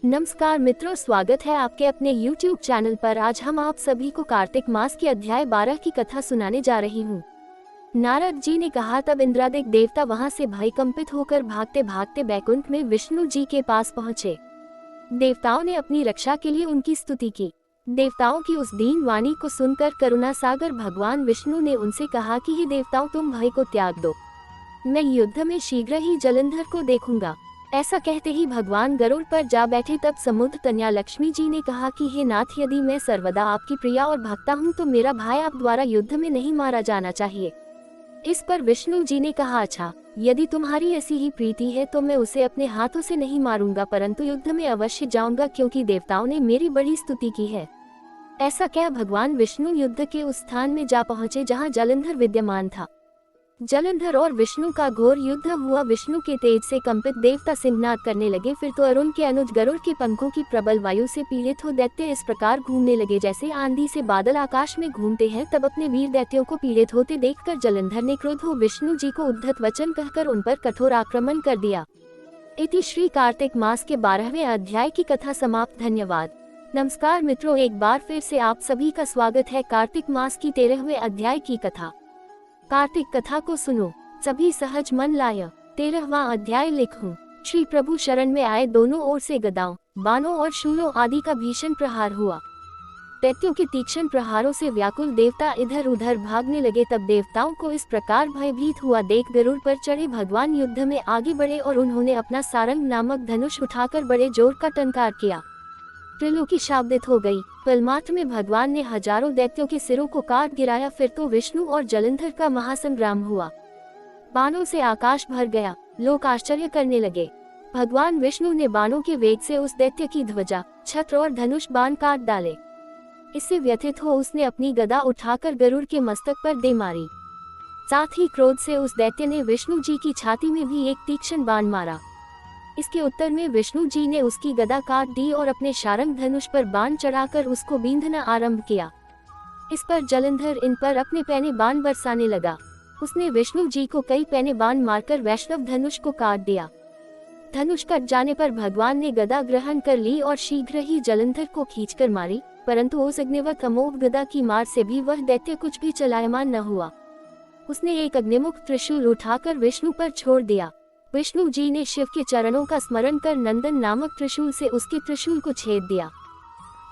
नमस्कार मित्रों, स्वागत है आपके अपने YouTube चैनल पर। आज हम आप सभी को कार्तिक मास की अध्याय 12 की कथा सुनाने जा रही हूँ। नारद जी ने कहा, तब इंद्रादिक देवता वहाँ से भयकंपित होकर भागते भागते बैकुंठ में विष्णु जी के पास पहुँचे। देवताओं ने अपनी रक्षा के लिए उनकी स्तुति की। देवताओं की उस दीन वाणी को सुनकर करुणा सागर भगवान विष्णु ने उनसे कहा कि हे देवताओं, तुम भय को त्याग दो, मैं युद्ध में शीघ्र ही जलंधर को देखूंगा। ऐसा कहते ही भगवान गरुड़ पर जा बैठे। तब समुद्र कन्या लक्ष्मी जी ने कहा कि हे नाथ, यदि मैं सर्वदा आपकी प्रिया और भक्ता हूँ तो मेरा भाई आप द्वारा युद्ध में नहीं मारा जाना चाहिए। इस पर विष्णु जी ने कहा, अच्छा, यदि तुम्हारी ऐसी ही प्रीति है तो मैं उसे अपने हाथों से नहीं मारूंगा, परंतु युद्ध में अवश्य जाऊंगा, क्योंकि देवताओं ने मेरी बड़ी स्तुति की है। ऐसा कह भगवान विष्णु युद्ध के उस स्थान में जा पहुँचे जहाँ जलंधर विद्यमान था। जलंधर और विष्णु का घोर युद्ध हुआ। विष्णु के तेज से कंपित देवता सिंहनाद करने लगे। फिर तो अरुण के अनुज गरुड़ के पंखों की प्रबल वायु से पीड़ित हो दैत्य इस प्रकार घूमने लगे जैसे आंधी से बादल आकाश में घूमते हैं। तब अपने वीर दैत्यों को पीड़ित होते देखकर जलंधर ने क्रोध हो विष्णु जी को उद्धत वचन कहकर उन पर कठोर आक्रमण कर दिया। इति श्री कार्तिक मास के 12वें अध्याय की कथा समाप्त। धन्यवाद। नमस्कार मित्रों, एक बार फिर से आप सभी का स्वागत है कार्तिक मास की 13वें अध्याय की कथा। कार्तिक कथा को सुनो, सभी सहज मन लाय। 13वां अध्याय लिखूं। श्री प्रभु शरण में आए। दोनों ओर से गदाओं, बाणों और शूलों आदि का भीषण प्रहार हुआ। दैत्यों के तीक्ष्ण प्रहारों से व्याकुल देवता इधर उधर भागने लगे। तब देवताओं को इस प्रकार भयभीत हुआ देख गरुड़ पर चढ़े भगवान युद्ध में आगे बढ़े और उन्होंने अपना सारंग नामक धनुष उठाकर बड़े जोर का टंकार किया। त्रिलोकी शाब्दित हो गई। पलमात्र में भगवान ने हजारों दैत्यों के सिरों को काट गिराया। फिर तो विष्णु और जलंधर का महासंग्राम हुआ। बाणों से आकाश भर गया। लोग आश्चर्य करने लगे। भगवान विष्णु ने बाणों के वेग से उस दैत्य की ध्वजा, छत्र और धनुष बाण काट डाले। इससे व्यथित हो उसने अपनी गदा उठाकर गरुड़ के मस्तक पर दे मारी। साथ ही क्रोध से उस दैत्य ने विष्णु जी की छाती में भी एक तीक्ष्ण बाण मारा। इसके उत्तर में विष्णु जी ने उसकी गदा काट दी और अपने शारंग धनुष पर बाण चढ़ाकर उसको बींधना आरंभ किया। इस पर जलंधर इन पर अपने पैने बाण बरसाने लगा। उसने विष्णु जी को कई पैने बाण मारकर वैष्णव धनुष को काट दिया। धनुष कट जाने पर भगवान ने गदा ग्रहण कर ली और शीघ्र ही जलंधर को खींचकर मारी, परंतु उस अग्निवत अमोघ गदा की मार से भी वह दैत्य कुछ भी चलायमान न हुआ। उसने एक अग्निमुख त्रिशूल उठाकर विष्णु पर छोड़ दिया। विष्णु जी ने शिव के चरणों का स्मरण कर नंदन नामक त्रिशूल से उसके त्रिशूल को छेद दिया।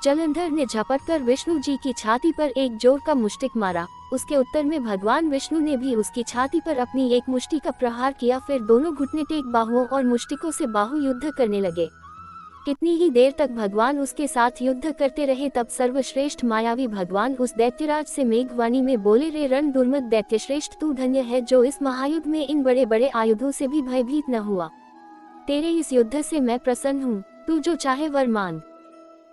जलंधर ने झपट कर विष्णु जी की छाती पर एक जोर का मुष्टिक मारा। उसके उत्तर में भगवान विष्णु ने भी उसकी छाती पर अपनी एक मुष्टि का प्रहार किया। फिर दोनों घुटने टेक बाहुओं और मुष्टिकों से बाहु युद्ध करने लगे। कितनी ही देर तक भगवान उसके साथ युद्ध करते रहे। तब सर्वश्रेष्ठ मायावी भगवान उस दैत्यराज से मेघवाणी में बोले, रे रण दुर्मत दैत्य श्रेष्ठ, तू धन्य है जो इस महायुद्ध में इन बड़े बड़े आयुधों से भी भयभीत न हुआ। तेरे इस युद्ध से मैं प्रसन्न हूँ, तू जो चाहे वर मांग।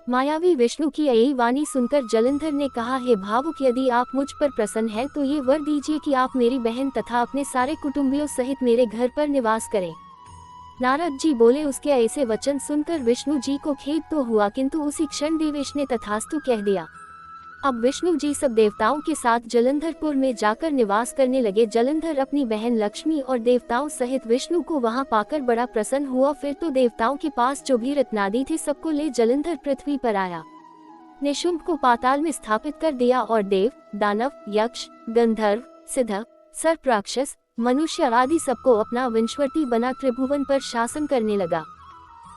मायावी विष्णु की यही वाणी सुनकर जलंधर ने कहा, हे भावुक, यदि आप मुझ पर प्रसन्न हैं तो ये वर दीजिए कि आप मेरी बहन तथा अपने सारे कुटुंबियों सहित मेरे घर पर निवास करें। नारद जी बोले। उसके ऐसे वचन सुनकर विष्णु जी को खेद तो हुआ, किंतु उसी क्षण देवेश ने तथास्तु कह दिया। अब विष्णु जी सब देवताओं के साथ जलंधरपुर में जाकर निवास करने लगे। जलंधर अपनी बहन लक्ष्मी और देवताओं सहित विष्णु को वहां पाकर बड़ा प्रसन्न हुआ। फिर तो देवताओं के पास जो भी रत्नादि थे सबको ले जलंधर पृथ्वी पर आया। निशुंभ को पाताल में स्थापित कर दिया और देव, दानव, यक्ष, गंधर्व, सिद्ध, सर्प, राक्षस, मनुष्य आदि सबको अपना वंशवर्ती बना त्रिभुवन पर शासन करने लगा।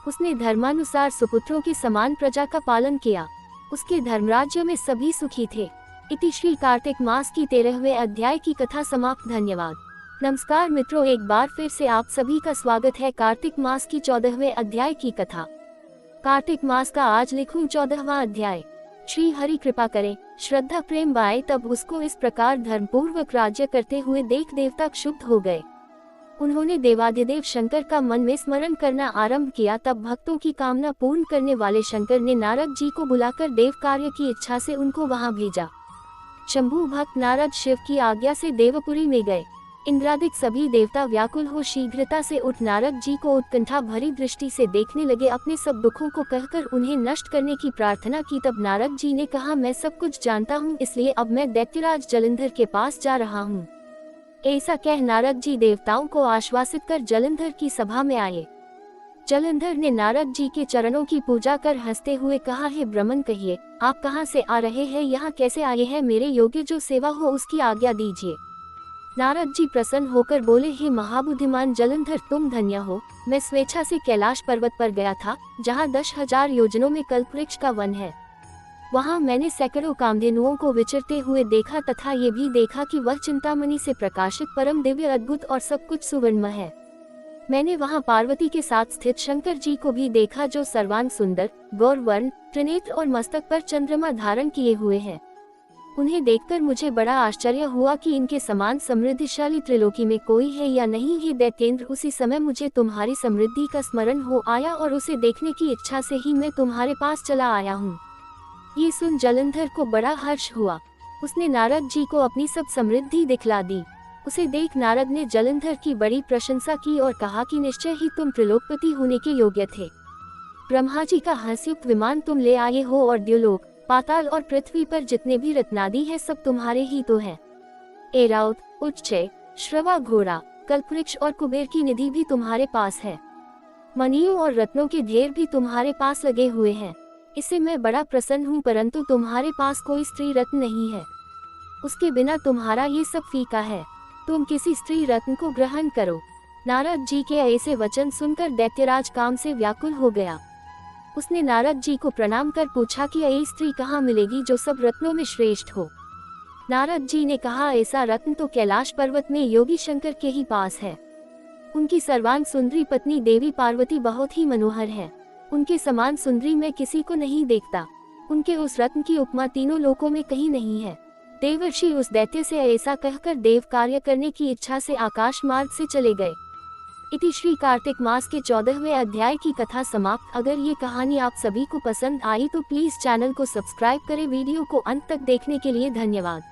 उसने धर्मानुसार सुपुत्रों के समान प्रजा का पालन किया। उसके धर्मराज्य में सभी सुखी थे। इति श्री कार्तिक मास की 13वें अध्याय की कथा समाप्त। धन्यवाद। नमस्कार मित्रों, एक बार फिर से आप सभी का स्वागत है कार्तिक मास की 14वें अध्याय की कथा। कार्तिक मास का आज लिखूं 14वां अध्याय। श्री हरि कृपा करें, श्रद्धा प्रेम बाए। तब उसको इस प्रकार धर्मपूर्वक राज्य करते हुए देख देवता क्षुब्ध हो गए। उन्होंने देवाधिदेव शंकर का मन में स्मरण करना आरंभ किया। तब भक्तों की कामना पूर्ण करने वाले शंकर ने नारद जी को बुलाकर देव कार्य की इच्छा से उनको वहां भेजा। शंभु भक्त नारद शिव की आज्ञा से देवपुरी में गए। इंद्रादिक सभी देवता व्याकुल हो शीघ्रता से उठ नारद जी को उत्कंठा भरी दृष्टि से देखने लगे। अपने सब दुखों को कहकर उन्हें नष्ट करने की प्रार्थना की। तब नारद जी ने कहा, मैं सब कुछ जानता हूँ, इसलिए अब मैं दैत्यराज जलंधर के पास जा रहा हूँ। ऐसा कह नारद जी देवताओं को आश्वासित कर जलंधर की सभा में आए। जलंधर ने नारद जी के चरणों की पूजा कर हंसते हुए कहा, हे ब्राह्मण कहिए, आप कहाँ से आ रहे हैं, यहाँ कैसे आए हैं, मेरे योग्य जो सेवा हो उसकी आज्ञा दीजिए। नारद जी प्रसन्न होकर बोले, हे महाबुद्धिमान जलंधर, तुम धन्य हो। मैं स्वेच्छा से कैलाश पर्वत पर गया था, जहाँ 10,000 योजनों में कल्पवृक्ष का वन है। वहाँ मैंने सैकड़ों कामधेनुओं को विचरते हुए देखा तथा ये भी देखा कि वह चिंतामणि से प्रकाशित परम दिव्य अद्भुत और सब कुछ सुवर्णमय है। मैंने वहाँ पार्वती के साथ स्थित शंकर जी को भी देखा, जो सर्वांग सुंदर, गौरवर्ण, त्रिनेत्र और मस्तक पर चंद्रमा धारण किए हुए हैं। उन्हें देखकर मुझे बड़ा आश्चर्य हुआ कि इनके समान समृद्धिशाली त्रिलोकी में कोई है या नहीं। हे दैत्येंद्र, उसी समय मुझे तुम्हारी समृद्धि का स्मरण हो आया और उसे देखने की इच्छा से ही मैं तुम्हारे पास चला आया हूँ। ये सुन जलंधर को बड़ा हर्ष हुआ। उसने नारद जी को अपनी सब समृद्धि दिखला दी। उसे देख नारद ने जलंधर की बड़ी प्रशंसा की और कहा कि निश्चय ही तुम त्रिलोकपति होने के योग्य थे। ब्रह्मा जी का हंसयुक्त विमान तुम ले आए हो और द्युलोक, पाताल और पृथ्वी पर जितने भी रत्नादि है सब तुम्हारे ही तो हैं। ऐरावत, उच्चय, श्रवा घोड़ा, कल्पवृक्ष और कुबेर की निधि भी तुम्हारे पास है। मणियों और रत्नों के ढेर भी तुम्हारे पास लगे हुए हैं। इससे मैं बड़ा प्रसन्न हूँ, परंतु तुम्हारे पास कोई स्त्री रत्न नहीं है। उसके बिना तुम्हारा ये सब फीका है। तुम किसी स्त्री रत्न को ग्रहण करो। नारद जी के ऐसे वचन सुनकर दैत्यराज काम से व्याकुल हो गया। उसने नारद जी को प्रणाम कर पूछा कि ऐसी स्त्री कहाँ मिलेगी जो सब रत्नों में श्रेष्ठ हो। नारद जी ने कहा, ऐसा रत्न तो कैलाश पर्वत में योगी शंकर के ही पास है। उनकी सर्वांग सुंदरी पत्नी देवी पार्वती बहुत ही मनोहर है। उनके समान सुंदरी मैं किसी को नहीं देखता। उनके उस रत्न की उपमा तीनों लोकों में कहीं नहीं है। देवर्षि उस दैत्य से ऐसा कहकर देव कार्य करने की इच्छा से आकाश मार्ग से चले गए। इति श्री कार्तिक मास के 14वें अध्याय की कथा समाप्त। अगर ये कहानी आप सभी को पसंद आई तो प्लीज चैनल को सब्सक्राइब करें। वीडियो को अंत तक देखने के लिए धन्यवाद।